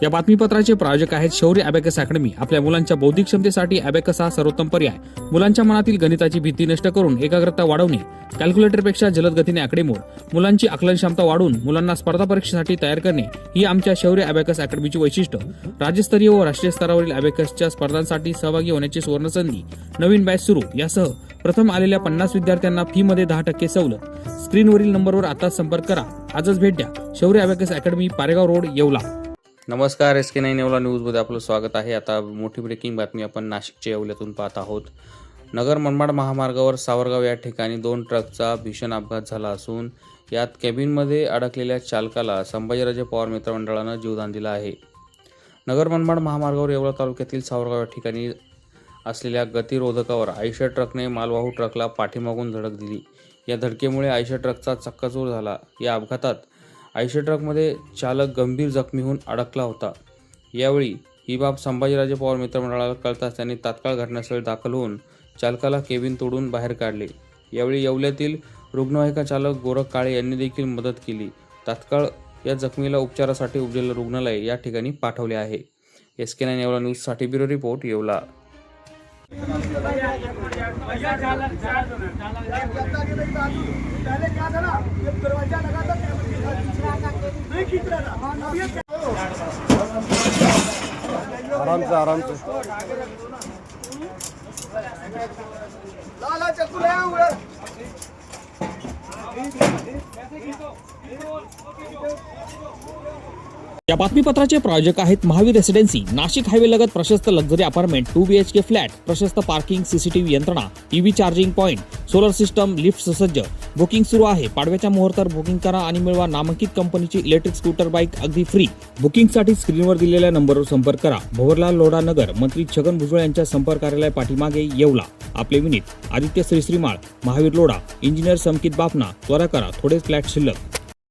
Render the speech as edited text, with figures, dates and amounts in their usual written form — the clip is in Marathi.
या बातमीपत्राचे प्रायोजक आहेत शौर्य अबॅकस अकॅडमी। आपल्या मुलांच्या बौद्धिक क्षमतेसाठी अबॅकस हा सर्वोत्तम पर्याय। मुलांच्या मनातील गणिताची भीती नष्ट करून एकाग्रता वाढवणे, कॅल्क्युलेटरपेक्षा जलद गतीने आकडेमोड, मुलांची आकलन क्षमता वाढवून मुलांना स्पर्धा परीक्षेसाठी तयार करणे ही आमच्या शौर्य अबॅकस अकॅडमीची वैशिष्ट्य। राज्यस्तरीय व राष्ट्रीय स्तरावरील अबॅकसच्या स्पर्धांसाठी सहभागी होण्याची सुवर्णसंधी। नवीन बॅच सुरू। यासह प्रथम आलेल्या 50 विद्यार्थ्यांना फी मध्ये 10% सवलत। स्क्रीनवरील नंबरवर आता संपर्क करा। आजच भेट द्या। शौर्य abacus academy, Paregaon road, Yeola. नमस्कार, SK9 येवला न्यूजमध्ये आपलं स्वागत आहे। आता मोठी ब्रेकिंग बातमी आपण नाशिकच्या येवल्यातून पाहत आहोत। नगर मनमाड महामार्गावर सावरगाव या ठिकाणी 2 ट्रकचा भीषण अपघात झाला असून यात कॅबिनमध्ये अडकलेल्या चालकाला संभाजीराजे पवार मित्रमंडळानं जीवदान दिलं आहे। नगर मनमाड महामार्गावर येवला तालुक्यातील सावरगाव या ठिकाणी असलेल्या गतिरोधकावर आयशर ट्रकने मालवाहू ट्रकला पाठीमागून धडक दिली। या धडकेमुळे आयशर ट्रकचा चक्काचूर झाला। या अपघातात आयशर ट्रकमध्ये चालक गंभीर जखमी होऊन अडकला होता। यावेळी ही बाब संभाजीराजे पवार मित्रमंडळाला कळताच त्यांनी तात्काळ घटनास्थळी दाखल होऊन चालकाला केबिन तोडून बाहेर काढले। यावेळी येवल्यातील रुग्णवाहिका चालक गोरख काळे यांनी देखील मदत केली। तात्काळ या जखमीला उपचारासाठी उपजिल्हा रुग्णालय या ठिकाणी पाठवले आहे। SK9 येवला न्यूजसाठी ब्युरो रिपोर्ट, येवला। आराम से लाला चकुले हुए या बातमीपत्राचे प्रायोजक आहेत महावीर रेसिडेन्सी। नाशिक हायवे लगत प्रशस्त लक्झरी अपार्टमेंट, 2 BHK फ्लॅट, प्रशस्त पार्किंग, CCTV यंत्रणा, EV charging point, solar system, lift सुसज्ज। बुकिंग सुरू आहे। पाडव्याच्या मुहूर्तावर बुकिंग करा आणि मिळवा नामांकित कंपनीची इलेक्ट्रिक स्कूटर बाईक अगदी फ्री। बुकिंगसाठी स्क्रीनवर दिलेल्या नंबरवर संपर्क करा। भवरलाल लोढा नगर, मंत्री छगन भुजबळ यांच्या संपर्क कार्यालय पाठीमागे, येवला। आपले विनीत आदित्य श्रीश्रीमाळ, महावीर लोढा, इंजिनियर समकित बापना। त्वरा करा, थोडेच फ्लॅट शिल्लक।